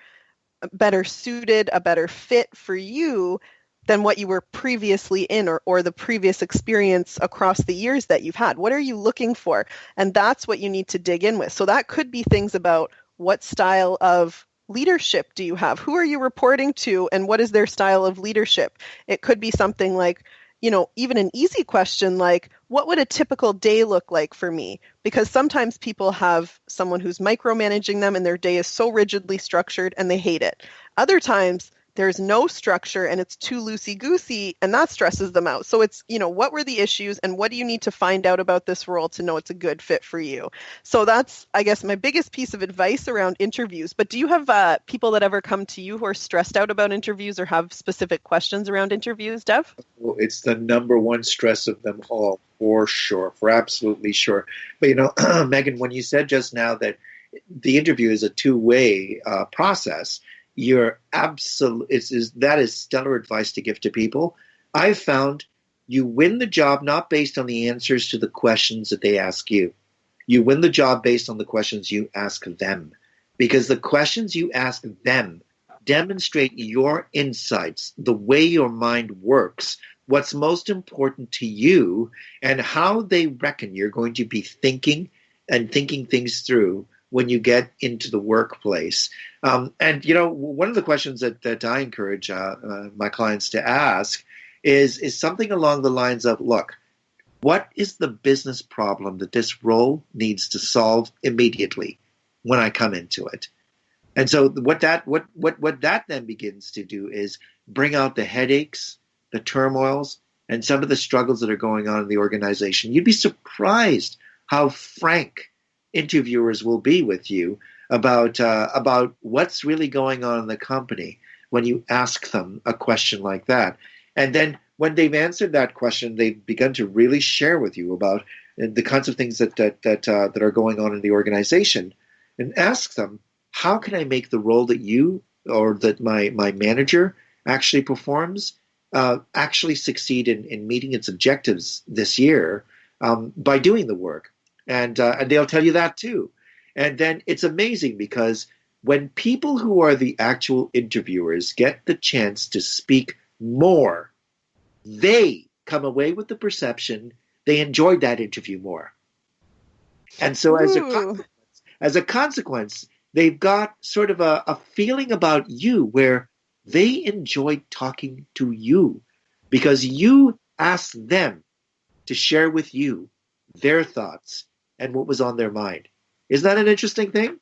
S3: suited, a better fit for you than what you were previously in or the previous experience across the years that you've had? What are you looking for? And that's what you need to dig in with. So that could be things about what style of leadership do you have? Who are you reporting to, and what is their style of leadership? It could be something like, even an easy question like, what would a typical day look like for me? Because sometimes people have someone who's micromanaging them and their day is so rigidly structured and they hate it. Other times there's no structure and it's too loosey-goosey and that stresses them out. So it's, what were the issues and what do you need to find out about this role to know it's a good fit for you? So that's, I guess, my biggest piece of advice around interviews. But do you have people that ever come to you who are stressed out about interviews or have specific questions around interviews, Dev?
S2: Well, it's the number one stress of them all, for sure, for absolutely sure. But, Megan, when you said just now that the interview is a two-way process, that is stellar advice to give to people. I've found you win the job not based on the answers to the questions that they ask you. You win the job based on the questions you ask them, because the questions you ask them demonstrate your insights, the way your mind works, what's most important to you, and how they reckon you're going to be thinking things through when you get into the workplace. And one of the questions that I encourage my clients to ask is something along the lines of, look, what is the business problem that this role needs to solve immediately when I come into it? And so what that then begins to do is bring out the headaches, the turmoils, and some of the struggles that are going on in the organization. You'd be surprised how frank interviewers will be with you about what's really going on in the company when you ask them a question like that. And then when they've answered that question, they've begun to really share with you about the kinds of things that are going on in the organization, and ask them, how can I make the role that you or that my manager actually performs actually succeed in meeting its objectives this year by doing the work? And they'll tell you that too. And then it's amazing because when people who are the actual interviewers get the chance to speak more, they come away with the perception they enjoyed that interview more. And so as a consequence, they've got sort of a feeling about you where they enjoyed talking to you because you asked them to share with you their thoughts and what was on their mind. Isn't that an interesting thing?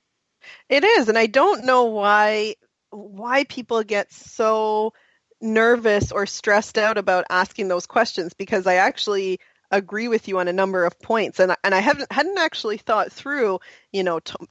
S3: It is, and I don't know why people get so nervous or stressed out about asking those questions, because I actually agree with you on a number of points, and I hadn't actually thought through,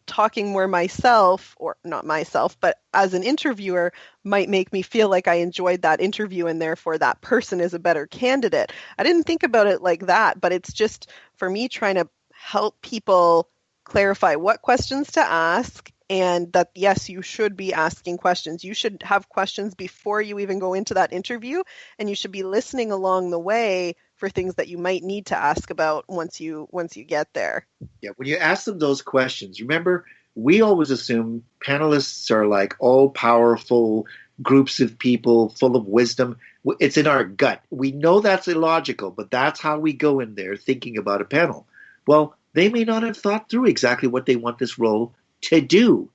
S3: talking more myself, or not myself, but as an interviewer might make me feel like I enjoyed that interview and therefore that person is a better candidate. I didn't think about it like that, but it's just for me trying to help people clarify what questions to ask, and that, yes, you should be asking questions. You should have questions before you even go into that interview, and you should be listening along the way for things that you might need to ask about once you get there.
S2: Yeah, when you ask them those questions, remember, we always assume panelists are like all-powerful groups of people full of wisdom. It's in our gut. We know that's illogical, but that's how we go in there thinking about a panel. Well, they may not have thought through exactly what they want this role to do.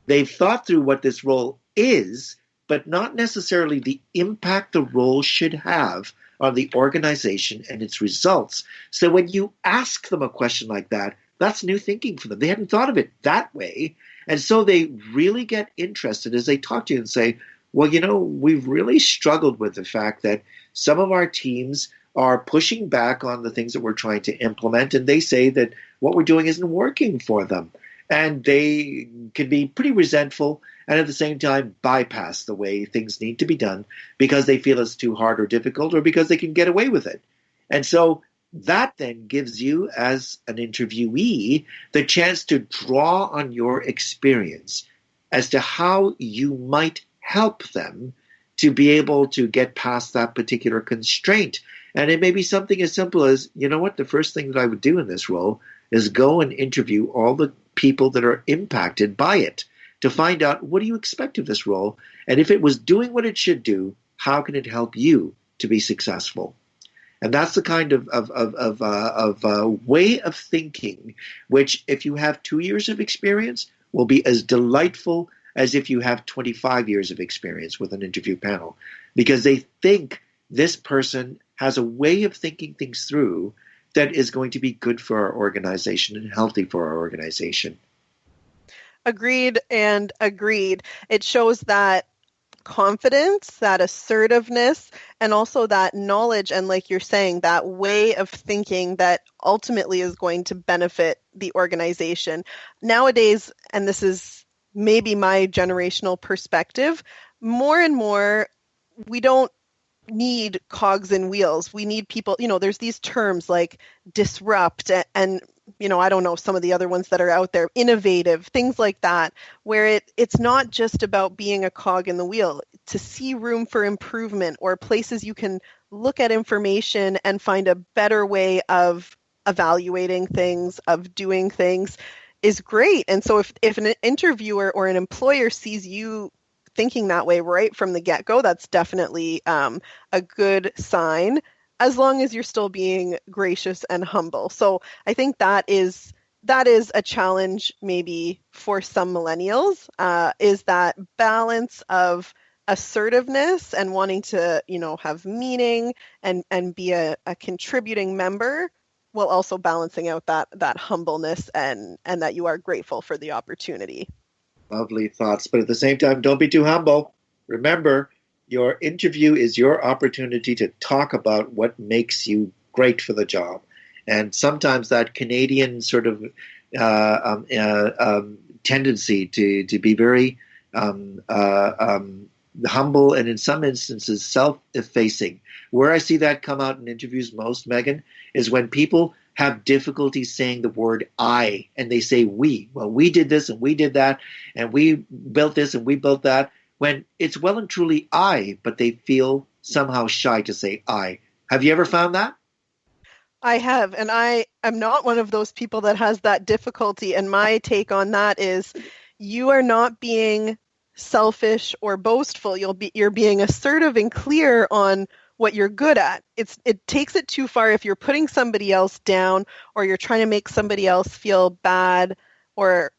S2: They've thought through what this role is, but not necessarily the impact the role should have on the organization and its results. So when you ask them a question like that, that's new thinking for them. They hadn't thought of it that way. And so they really get interested as they talk to you and say, well, we've really struggled with the fact that some of our teams are pushing back on the things that we're trying to implement, and they say that what we're doing isn't working for them. And they can be pretty resentful and at the same time bypass the way things need to be done because they feel it's too hard or difficult, or because they can get away with it. And so that then gives you, as an interviewee, the chance to draw on your experience as to how you might help them to be able to get past that particular constraint. And it may be something as simple as, the first thing that I would do in this role is go and interview all the people that are impacted by it to find out, what do you expect of this role? And if it was doing what it should do, how can it help you to be successful? And that's the kind of way of thinking, which, if you have 2 years of experience, will be as delightful as if you have 25 years of experience with an interview panel, because they think this person has a way of thinking things through that is going to be good for our organization and healthy for our organization.
S3: Agreed and agreed. It shows that confidence, that assertiveness, and also that knowledge, and like you're saying, that way of thinking that ultimately is going to benefit the organization. Nowadays, and this is maybe my generational perspective, more and more, we don't need cogs and wheels. We need people, there's these terms like disrupt and I don't know, some of the other ones that are out there, innovative, things like that, where it's not just about being a cog in the wheel. To see room for improvement, or places you can look at information and find a better way of evaluating things, of doing things, is great. And so if an interviewer or an employer sees you thinking that way right from the get-go, that's definitely a good sign, as long as you're still being gracious and humble. So I think that is a challenge maybe for some millennials, is that balance of assertiveness and wanting to, have meaning and be a contributing member, while also balancing out that humbleness and that you are grateful for the opportunity.
S2: Lovely thoughts. But at the same time, don't be too humble. Remember, your interview is your opportunity to talk about what makes you great for the job. And sometimes that Canadian sort of tendency to be very humble and in some instances self-effacing. Where I see that come out in interviews most, Megan, is when people have difficulty saying the word I and they say we. Well, we did this and we did that and we built this and we built that. When it's well and truly I, but they feel somehow shy to say I. Have you ever found that?
S3: I have, and I am not one of those people that has that difficulty. And my take on that is you are not being selfish or boastful. You're being assertive and clear on what you're good at. It takes it too far if you're putting somebody else down or you're trying to make somebody else feel bad or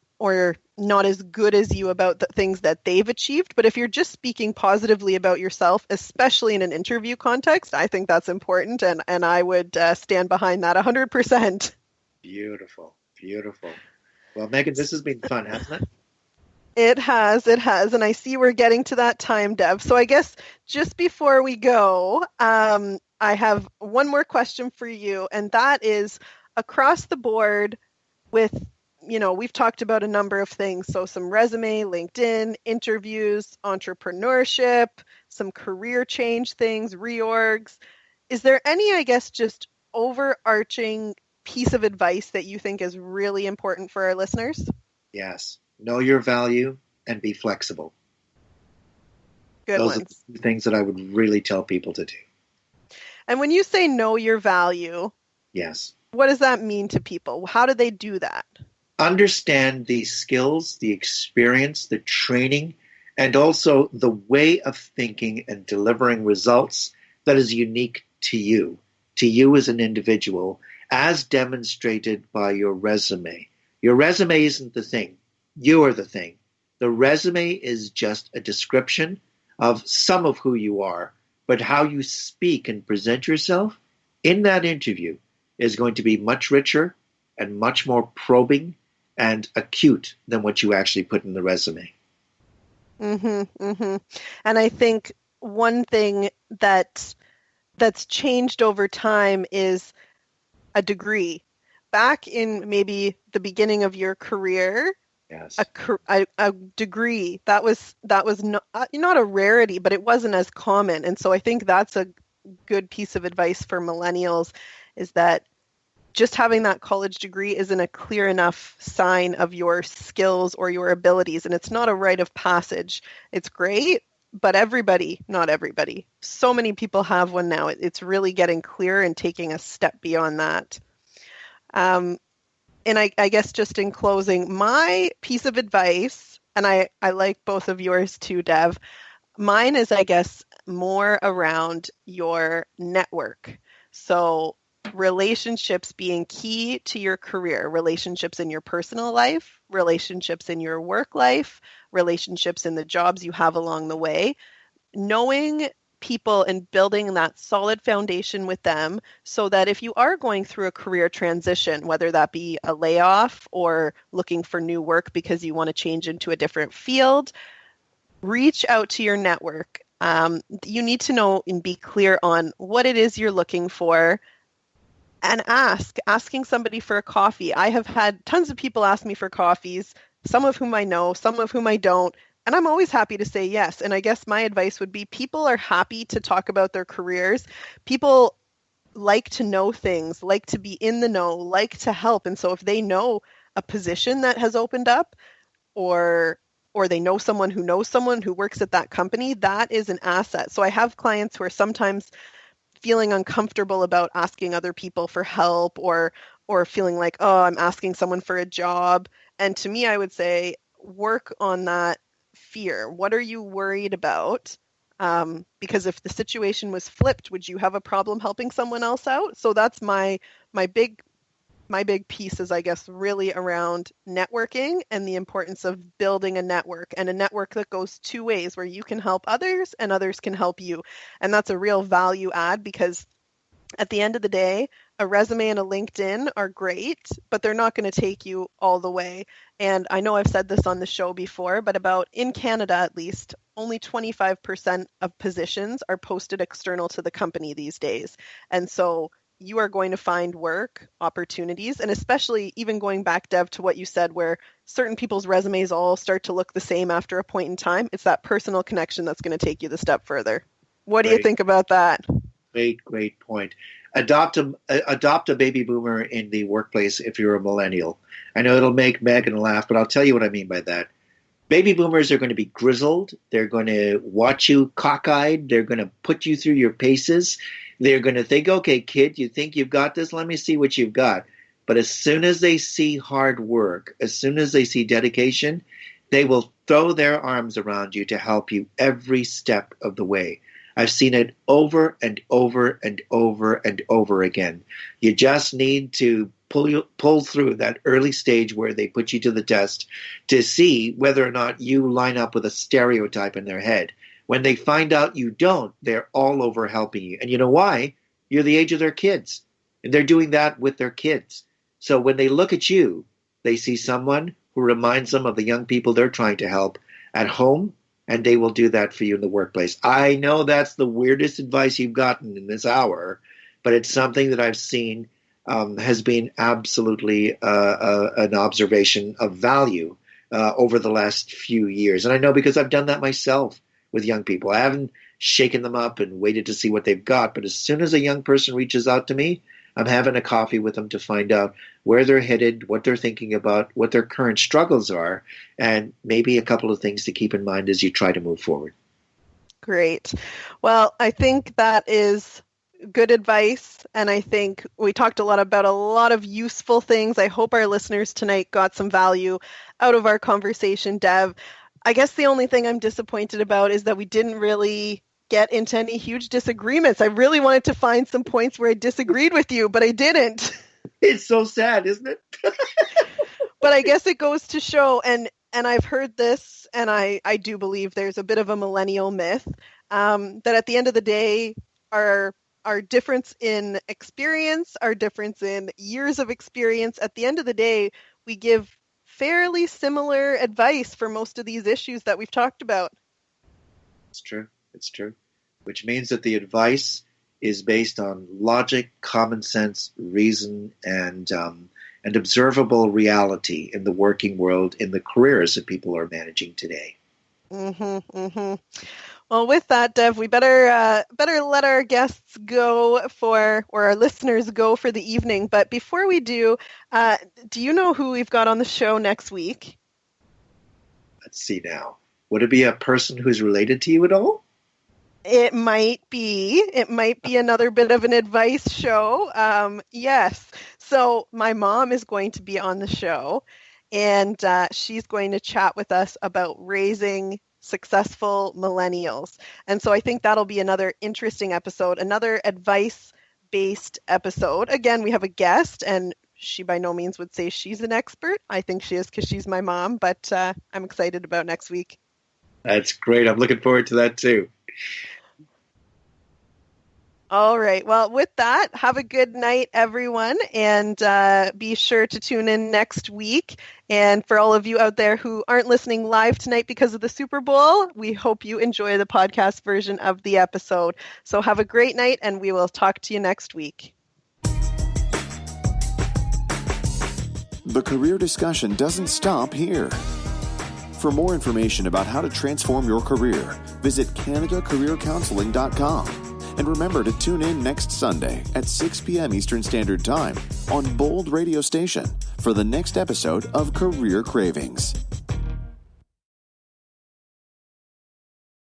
S3: not as good as you about the things that they've achieved. But if you're just speaking positively about yourself, especially in an interview context, I think that's important. And I would stand behind that 100%.
S2: Beautiful. Beautiful. Well, Megan, this has been fun, hasn't it?
S3: It has. And I see we're getting to that time, Dev. So I guess just before we go, I have one more question for you. And that is across the board with, we've talked about a number of things. So some resume, LinkedIn, interviews, entrepreneurship, some career change things, reorgs. Is there any, I guess, just overarching piece of advice that you think is really important for our listeners?
S2: Yes. Know your value and be flexible.
S3: Good
S2: Those
S3: ones.
S2: are the things that I would really tell people to do.
S3: And when you say know your value,
S2: yes,
S3: what does that mean to people? How do they do that?
S2: Understand the skills, the experience, the training, and also the way of thinking and delivering results that is unique to you as an individual, as demonstrated by your resume. Your resume isn't the thing. You are the thing. The resume is just a description of some of who you are, but how you speak and present yourself in that interview is going to be much richer and much more probing and acute than what you actually put in the resume.
S3: And I think one thing that's changed over time is a degree. Back in maybe the beginning of your career,
S2: yes,
S3: a degree that was not a rarity, but it wasn't as common. And so I think that's a good piece of advice for millennials, is that just having that college degree isn't a clear enough sign of your skills or your abilities. And it's not a rite of passage. It's great, but not everybody. So many people have one now. It's really getting clear and taking a step beyond that. And I guess just in closing, my piece of advice, and I like both of yours too, Dev, mine is, I guess, more around your network. So relationships being key to your career, relationships in your personal life, relationships in your work life, relationships in the jobs you have along the way, knowing people and building that solid foundation with them so that if you are going through a career transition, whether that be a layoff or looking for new work because you want to change into a different field, reach out to your network. You need to know and be clear on what it is you're looking for, and asking somebody for a coffee. I have had tons of people ask me for coffees, some of whom I know, some of whom I don't. And I'm always happy to say yes. And I guess my advice would be people are happy to talk about their careers. People like to know things, like to be in the know, like to help. And so if they know a position that has opened up or they know someone who works at that company, that is an asset. So I have clients who are sometimes feeling uncomfortable about asking other people for help or feeling like, oh, I'm asking someone for a job. And to me, I would say work on that fear. What are you worried about? Because if the situation was flipped, would you have a problem helping someone else out? So that's my big piece is, I guess, really around networking and the importance of building a network, and a network that goes two ways, where you can help others and others can help you. And that's a real value add, because at the end of the day, a resume and a LinkedIn are great, but they're not going to take you all the way. And I know I've said this on the show before, but in Canada at least, only 25% of positions are posted external to the company these days. And so you are going to find work opportunities, and especially even going back, Dev, to what you said, where certain people's resumes all start to look the same after a point in time. It's that personal connection that's going to take you the step further. What do you think about that?
S2: Great point. Adopt a baby boomer in the workplace if you're a millennial. I know it'll make Megan laugh, but I'll tell you what I mean by that. Baby boomers are going to be grizzled. They're going to watch you cockeyed. They're going to put you through your paces. They're going to think, okay, kid, you think you've got this? Let me see what you've got. But as soon as they see hard work, as soon as they see dedication, they will throw their arms around you to help you every step of the way. I've seen it over and over and over and over again. You just need to pull through that early stage where they put you to the test to see whether or not you line up with a stereotype in their head. When they find out you don't, they're all over helping you. And you know why? You're the age of their kids. And they're doing that with their kids. So when they look at you, they see someone who reminds them of the young people they're trying to help at home, and they will do that for you in the workplace. I know that's the weirdest advice you've gotten in this hour, but it's something that I've seen has been absolutely an observation of value over the last few years. And I know because I've done that myself with young people. I haven't shaken them up and waited to see what they've got, but as soon as a young person reaches out to me, I'm having a coffee with them to find out where they're headed, what they're thinking about, what their current struggles are, and maybe a couple of things to keep in mind as you try to move forward.
S3: Great. Well, I think that is good advice, and I think we talked about a lot of useful things. I hope our listeners tonight got some value out of our conversation, Dev. I guess the only thing I'm disappointed about is that we didn't really get into any huge disagreements. I really wanted to find some points where I disagreed with you, but I didn't.
S2: It's so sad, isn't it?
S3: But I guess it goes to show, and I've heard this, and I do believe there's a bit of a millennial myth, that at the end of the day, our difference in experience, our difference in years of experience, at the end of the day, we give fairly similar advice for most of these issues that we've talked about.
S2: It's true. Which means that the advice is based on logic, common sense, reason, and observable reality in the working world, in the careers that people are managing today.
S3: Well, with that, Dev, we better let our guests go or our listeners go for the evening. But before we do you know who we've got on the show next week?
S2: Let's see now. Would it be a person who's related to you at all?
S3: It might be another bit of an advice show. Yes. So my mom is going to be on the show, and she's going to chat with us about raising successful millennials. And so I think that'll be another interesting episode, another advice-based episode. Again, we have a guest, and she by no means would say she's an expert. I think she is because she's my mom, but I'm excited about next week.
S2: That's great. I'm looking forward to that too.
S3: All right. Well, with that, have a good night, everyone, and be sure to tune in next week. And for all of you out there who aren't listening live tonight because of the Super Bowl, we hope you enjoy the podcast version of the episode. So have a great night, and we will talk to you next week.
S1: The career discussion doesn't stop here. For more information about how to transform your career, visit CanadaCareerCounseling.com. And remember to tune in next Sunday at 6 p.m. Eastern Standard Time on Bold Radio Station for the next episode of Career Cravings.